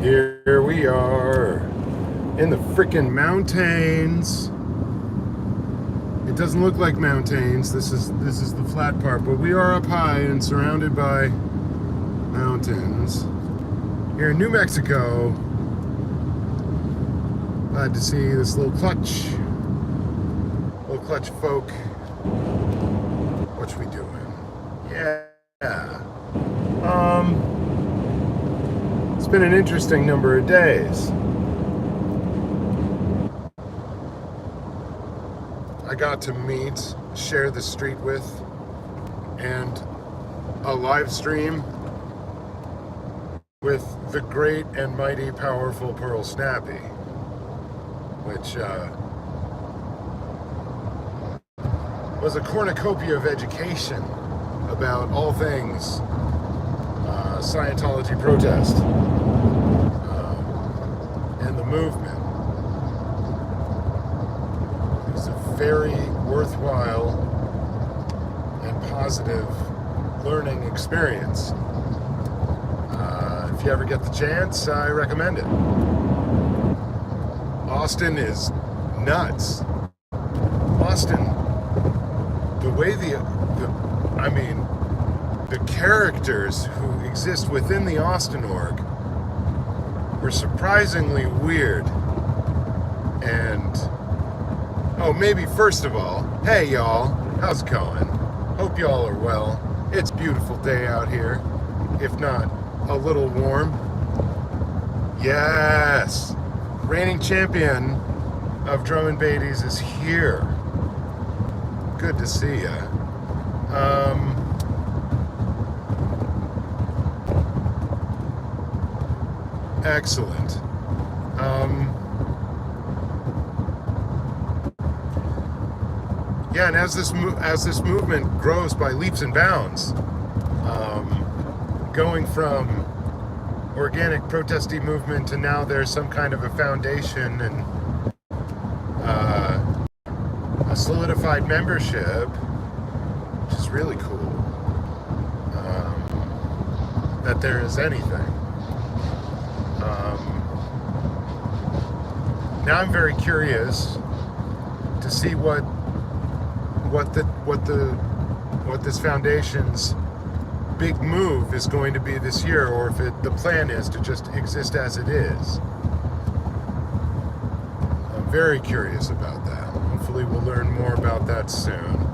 Here we are in the freaking mountains. It doesn't look like mountains. This is the flat part, but we are up high and surrounded by mountains. Here in New Mexico. Glad to see this little clutch folk. What we doing? Yeah. It's been an interesting number of days. I got to meet, share the street with, and a live stream with the great and mighty powerful Pearl Snappy, which was a cornucopia of education about all things Scientology protest and the movement. It was a very worthwhile and positive learning experience. If you ever get the chance, I recommend it. Austin is nuts. Austin, the way the characters who exist within the Austin org were surprisingly weird. And maybe first of all, hey y'all, how's it going? Hope y'all are well. It's a beautiful day out here, if not a little warm. Yes, reigning champion of Drum and Beatties is here. Good to see ya. Excellent. Yeah, and as this movement grows by leaps and bounds, going from organic protesty movement to now there's some kind of a foundation and a solidified membership, which is really cool. That there is anything. Now I'm very curious to see what this foundation's big move is going to be this year, or if the plan is to just exist as it is. I'm very curious about that. Hopefully we'll learn more about that soon.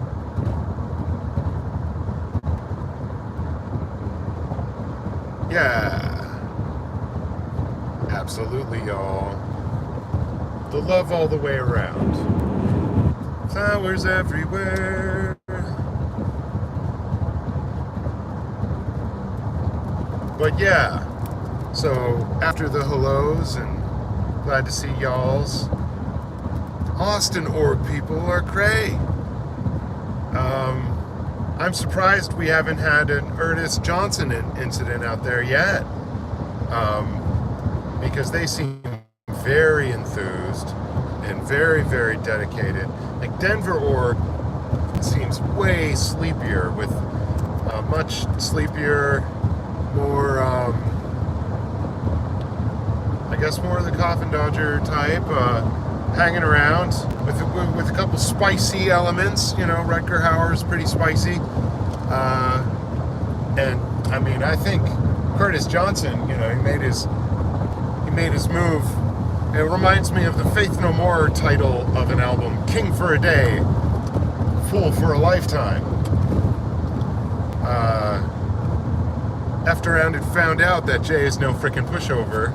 Yeah. Absolutely, y'all. The love all the way around. Flowers everywhere. But yeah, so after the hellos and glad to see y'all's, Austin org people are cray. I'm surprised we haven't had an Ernest Johnson incident out there yet, because they seem very enthused and very, very dedicated. Like Denver org seems way sleepier, with much sleepier, more, I guess more of the Coffin Dodger type, hanging around with a couple spicy elements. You know, Rutger Hauer's pretty spicy, and I mean, I think Curtis Johnson, you know, he made his move. It reminds me of the Faith No More title of an album, King for a Day, Fool for a Lifetime. Effed around and found out that Jay is no frickin' pushover.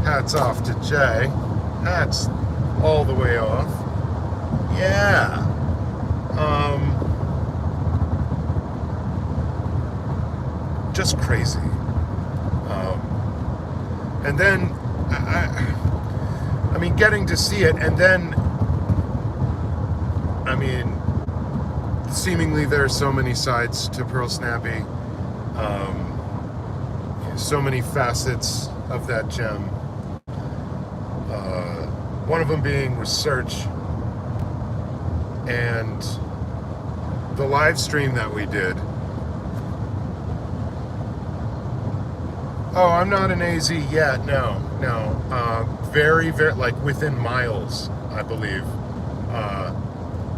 Hats off to Jay. Hats all the way off. Yeah. Just crazy. And then, I mean, getting to see it, and then, I mean, seemingly there are so many sides to Pearl Snappy. So many facets of that gem. One of them being research, and the live stream that we did Oh, I'm not an AZ yet. No, no. Very, very like within miles, I believe.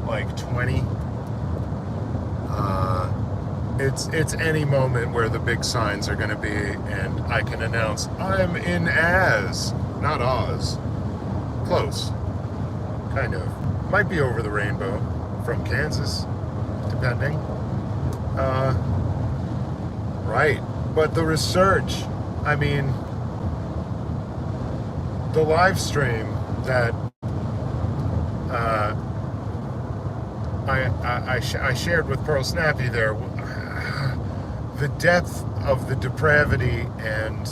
Like 20. It's any moment where the big signs are going to be, and I can announce I'm in Az, not Oz. Close, kind of. Might be over the rainbow from Kansas, depending. Right, but the research. I mean, the live stream that I shared with Pearl Snappy there, the depth of the depravity, and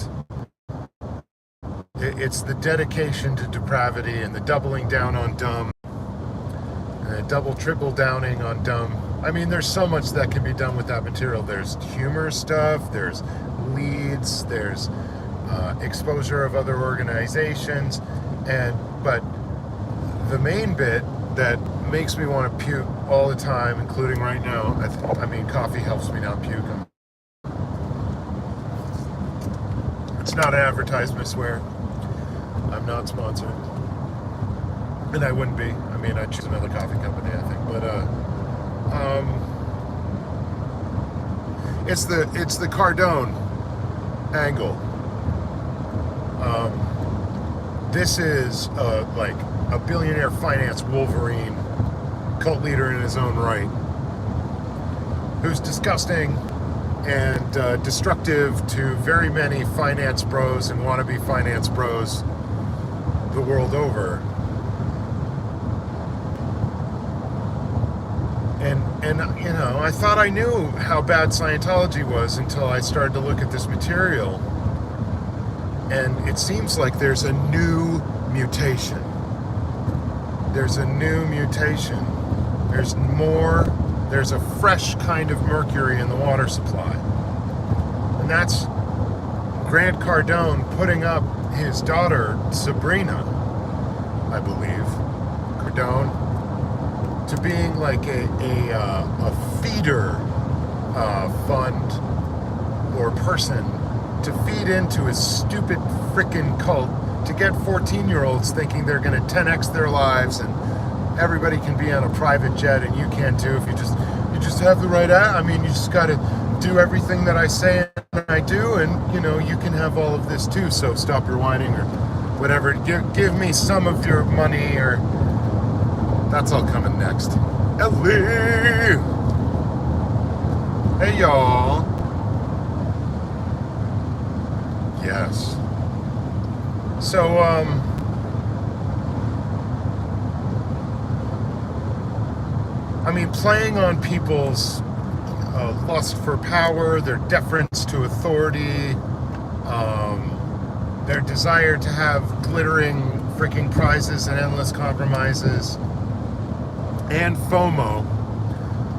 it's the dedication to depravity and the doubling down on dumb, and triple downing on dumb. I mean, there's so much that can be done with that material. There's humor stuff, there's leads, there's exposure of other organizations, but the main bit that makes me want to puke all the time, including right now, I mean, coffee helps me not puke. It's not an advertisement, I swear. I'm not sponsored. And I wouldn't be. I mean, I'd choose another coffee company, I think. But, it's the Cardone angle. This is, like, a billionaire finance Wolverine, cult leader in his own right, who's disgusting and destructive to very many finance bros and wannabe finance bros the world over. And you know, I thought I knew how bad Scientology was until I started to look at this material. And it seems like there's a new mutation. There's a new mutation. There's a fresh kind of mercury in the water supply. And that's Grant Cardone putting up his daughter, Sabrina, I believe, Cardone, to being like a feeder fund or person to feed into his stupid frickin' cult to get 14-year-olds thinking they're going to 10x their lives and everybody can be on a private jet and you can too if you just have the right I mean, you just got to do everything that I say and I do, and you know, you can have all of this too, so stop your whining or whatever. Give me some of your money, or that's all coming next. Ellie! Hey y'all. Yes. So, I mean, playing on people's lust for power, their deference to authority, their desire to have glittering freaking prizes and endless compromises, and FOMO,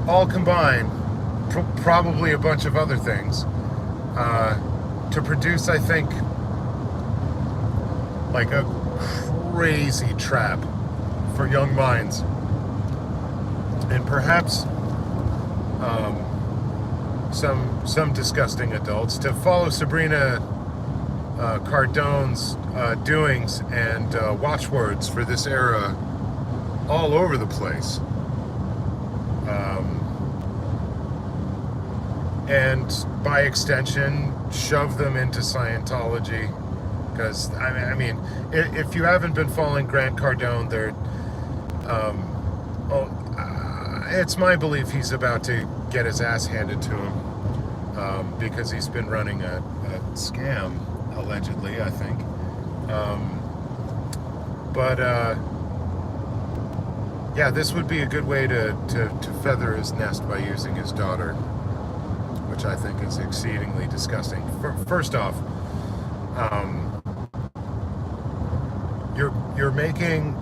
all combined, probably a bunch of other things, to produce, I think, like a crazy trap for young minds. And perhaps some disgusting adults to follow Sabrina Cardone's doings and watchwords for this era all over the place. And by extension, shove them into Scientology. Because, I mean, if you haven't been following Grant Cardone, it's my belief he's about to get his ass handed to him, because he's been running a scam, allegedly, I think. Yeah, this would be a good way to feather his nest by using his daughter, which I think is exceedingly disgusting. First off, you're making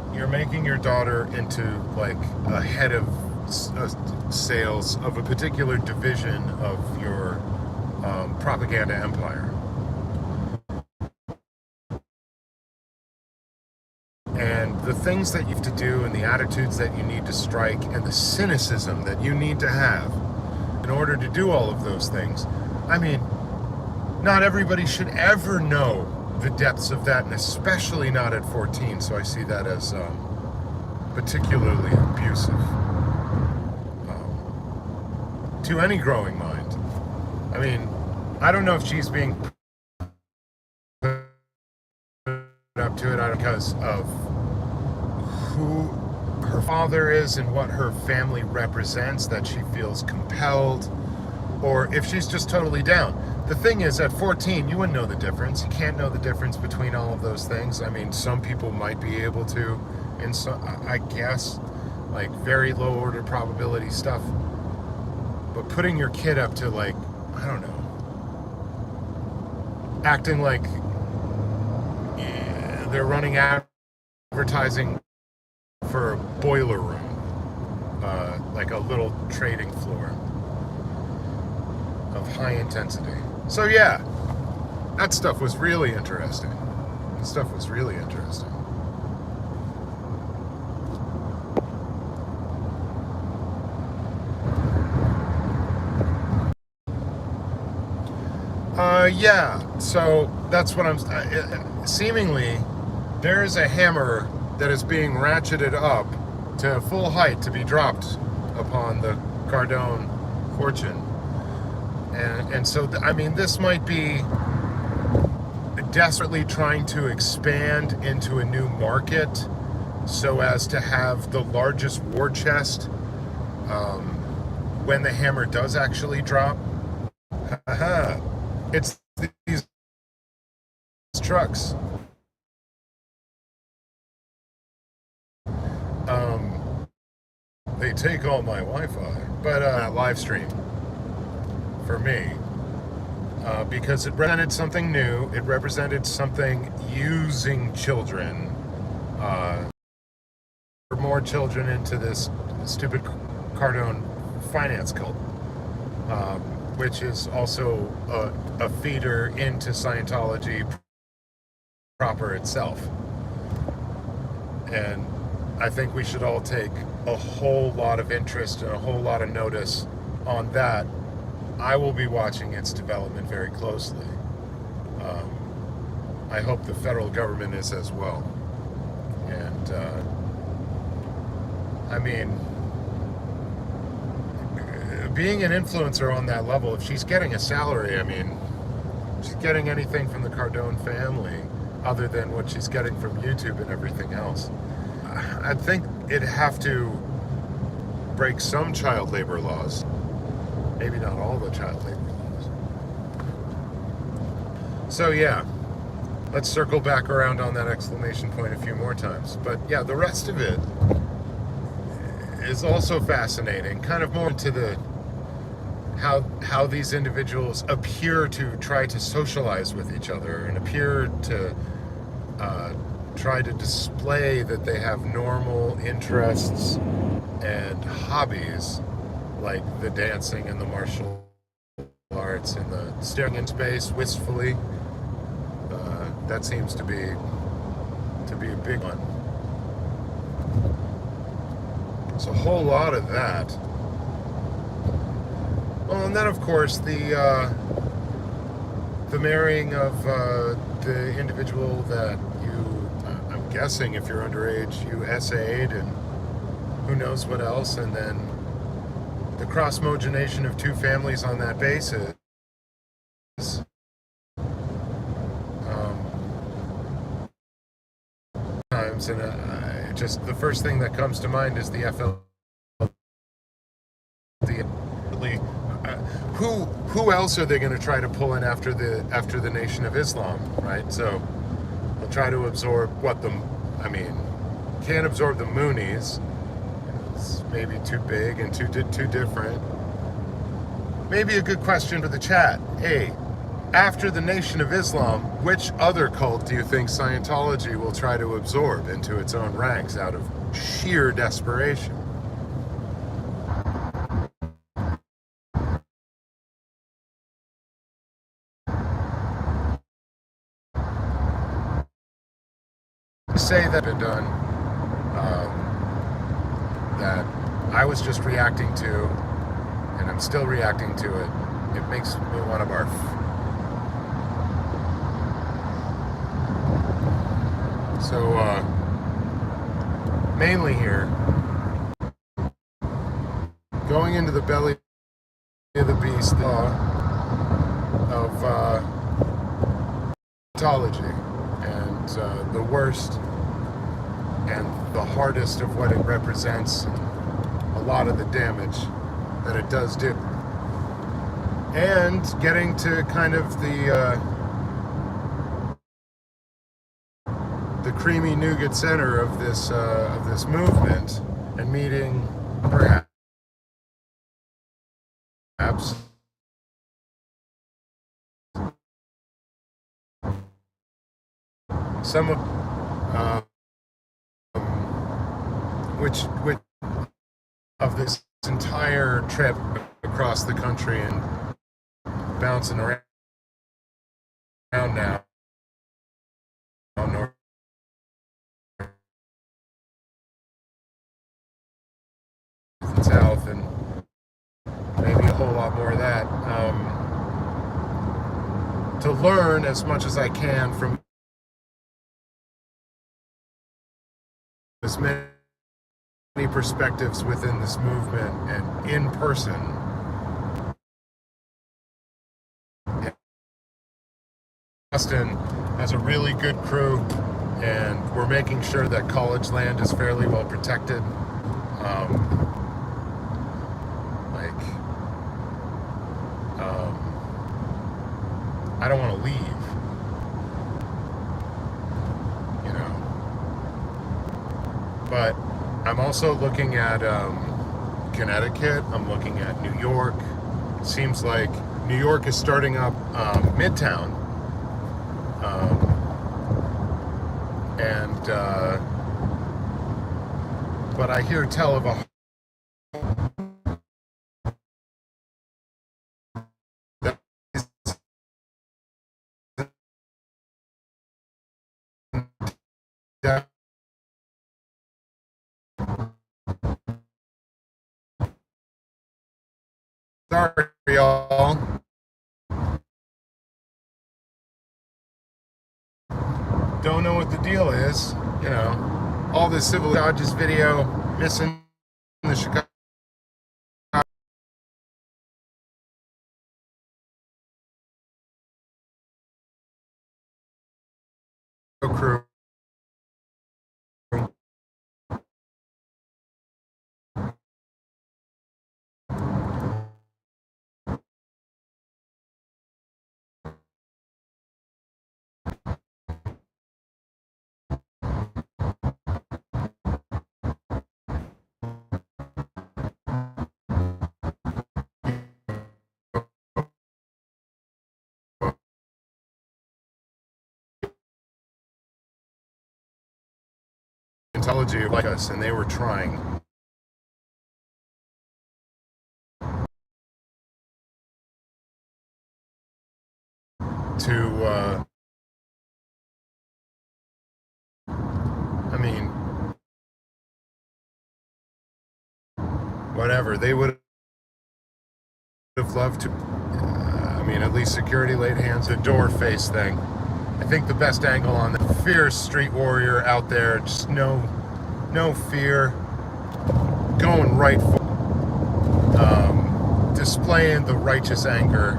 your daughter into like a head of sales of a particular division of your propaganda empire. And the things that you have to do and the attitudes that you need to strike and the cynicism that you need to have in order to do all of those things. I mean, not everybody should ever know the depths of that, and especially not at 14. So I see that as particularly abusive to any growing mind. I mean, I don't know if she's being put up to it because of who her father is and what her family represents, that she feels compelled, or if she's just totally down. The thing is, at 14, you wouldn't know the difference. You can't know the difference between all of those things. I mean, some people might be able to, and so I guess, like very low order probability stuff. But putting your kid up to, like, I don't know, acting like they're running advertising for a boiler room, like a little trading floor of high intensity. So yeah, that stuff was really interesting. That stuff was really interesting. Yeah, so that's what I'm seemingly there is a hammer that is being ratcheted up to full height to be dropped upon the Cardone fortune. And so, I mean, this might be desperately trying to expand into a new market so as to have the largest war chest when the hammer does actually drop. It's these trucks. They take all my Wi-Fi, but live stream for me because it represented something new. It represented something using children, more children into this stupid Cardone finance cult, which is also a feeder into Scientology proper itself. And I think we should all take a whole lot of interest and a whole lot of notice on that. I will be watching its development very closely. I hope the federal government is as well. And I mean, being an influencer on that level, if she's getting a salary, I mean, she's getting anything from the Cardone family other than what she's getting from YouTube and everything else. I think it'd have to break some child labor laws. Maybe not all the child labor laws. So yeah, let's circle back around on that exclamation point a few more times. But yeah, the rest of it is also fascinating, kind of more into the how these individuals appear to try to socialize with each other and appear to try to display that they have normal interests and hobbies, like the dancing and the martial arts and the staring in space wistfully. That seems to be a big one. There's a whole lot of that. Well, and then of course the marrying of the individual that I'm guessing if you're underage, you SA'd and who knows what else, and then the cross-mogenation of two families on that basis. Times, and just the first thing that comes to mind is the FLD. Who else are they going to try to pull in after the Nation of Islam, right? So they'll try to absorb can't absorb the Moonies. It's maybe too big and too different. Maybe a good question for the chat. Hey, after the Nation of Islam, which other cult do you think Scientology will try to absorb into its own ranks out of sheer desperation? Say that been done, that I was just reacting to, and I'm still reacting to it. It makes me want to barf. So, mainly here, going into the belly of the beast of Scientology, and the worst and the hardest of what it represents, a lot of the damage that it does do, and getting to kind of the creamy nougat center of this movement, and meeting perhaps some of which of this entire trip across the country and bouncing around now north and south, and maybe a whole lot more of that, to learn as much as I can from as many perspectives within this movement and in person. Austin has a really good crew, and we're making sure that college land is fairly well protected. I don't want to leave, you know. But I'm also looking at Connecticut. I'm looking at New York. It seems like New York is starting up Midtown. But I hear tell of a sorry, y'all. Don't know what the deal is. You know, all this civil dodges video missing the Chicago crew. Scientology like us, and they were trying to I mean, whatever, they would have loved to, I mean, at least security laid hands, the door face thing. I think the best angle on the fierce street warrior out there, just no fear, going right for, displaying the righteous anger,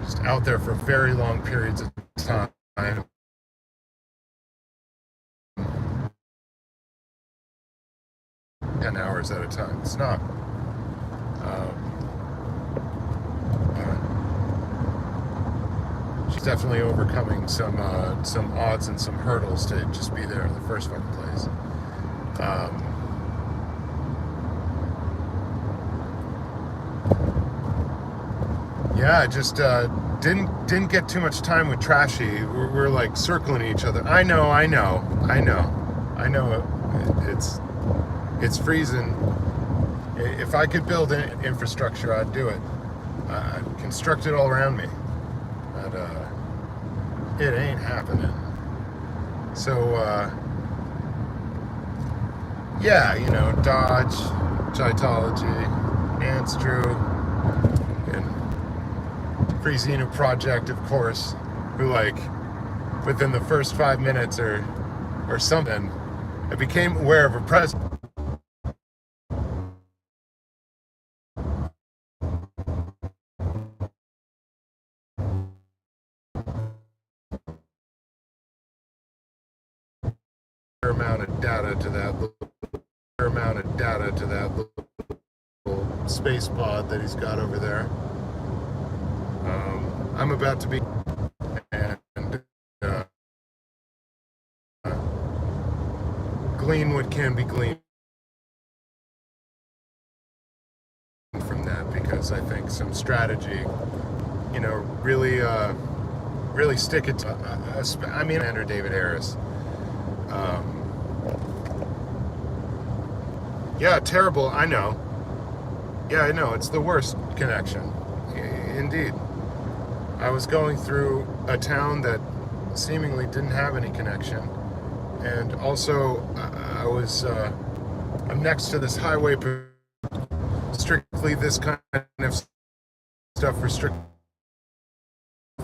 just out there for very long periods of time. 10 hours at a time. It's not. She's definitely overcoming some odds and some hurdles to just be there in the first fucking place. Yeah, I just didn't get too much time with Trashy. We're like circling each other. I know. It's freezing. If I could build an infrastructure, I'd do it. I'd construct it all around me. But it ain't happening. So yeah, you know, Dodge, Scientology, Ants Drew, and Free Xenu Project, of course, who, like, within the first 5 minutes or something, I became aware of a presence. Amount of data to that little space pod that he's got over there. I'm about to be, and glean what can be gleaned from that, because I think some strategy, really stick it to, Andrew David Harris. Yeah, terrible, I know. Yeah, I know, it's the worst connection. Indeed. I was going through a town that seemingly didn't have any connection. And also, I'm next to this highway, strictly this kind of stuff for strictly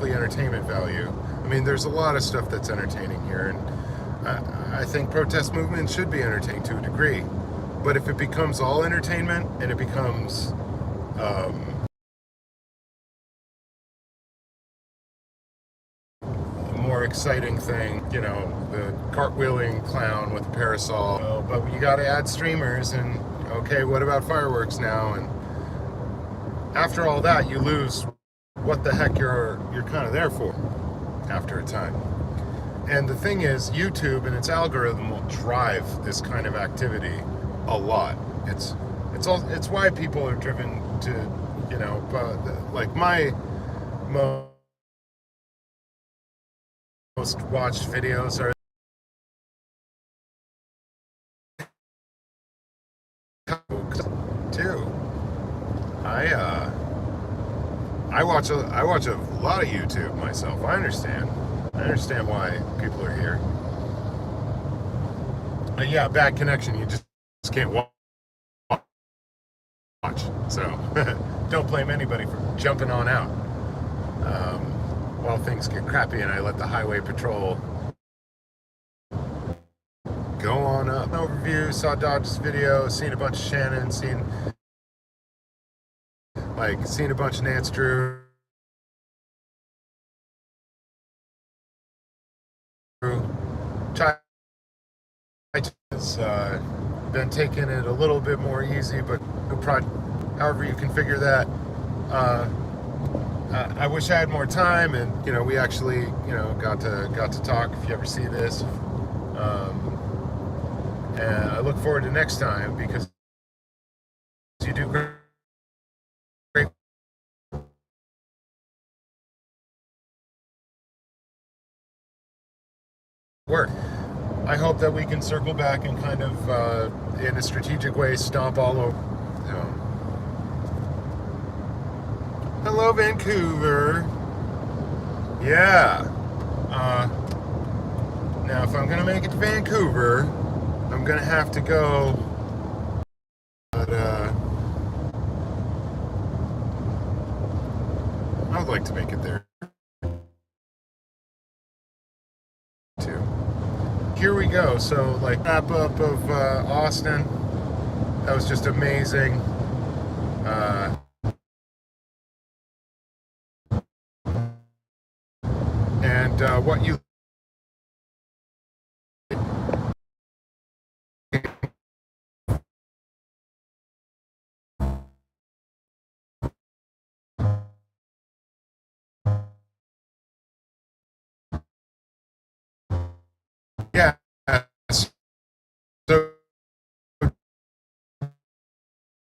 entertainment value. I mean, there's a lot of stuff that's entertaining here, and I think protest movements should be entertaining to a degree. But if it becomes all entertainment and it becomes a more exciting thing, the cartwheeling clown with a parasol, but you got to add streamers, and okay, what about fireworks now? And after all that, you lose what the heck you're kind of there for after a time. And the thing is, YouTube and its algorithm will drive this kind of activity a lot. It's why people are driven to, like my most watched videos are too. I watch a lot of YouTube myself. I understand why people are here. But yeah, bad connection. You just can't watch. So don't blame anybody for jumping on out while things get crappy, and I let the highway patrol go on up. Overview, saw Dodge's video, seen a bunch of Shannon, seen a bunch of Nance Drew. Has been taking it a little bit more easy, but however you configure that. I wish I had more time, and we actually got to talk. If you ever see this, and I look forward to next time, because you do great work. I hope that we can circle back and kind of, in a strategic way, stomp all over. Hello, Vancouver. Yeah. Now, if I'm going to make it to Vancouver, I'm going to have to go. But, I would like to make it there, too. Here we go. So, wrap up of Austin. That was just amazing. And what you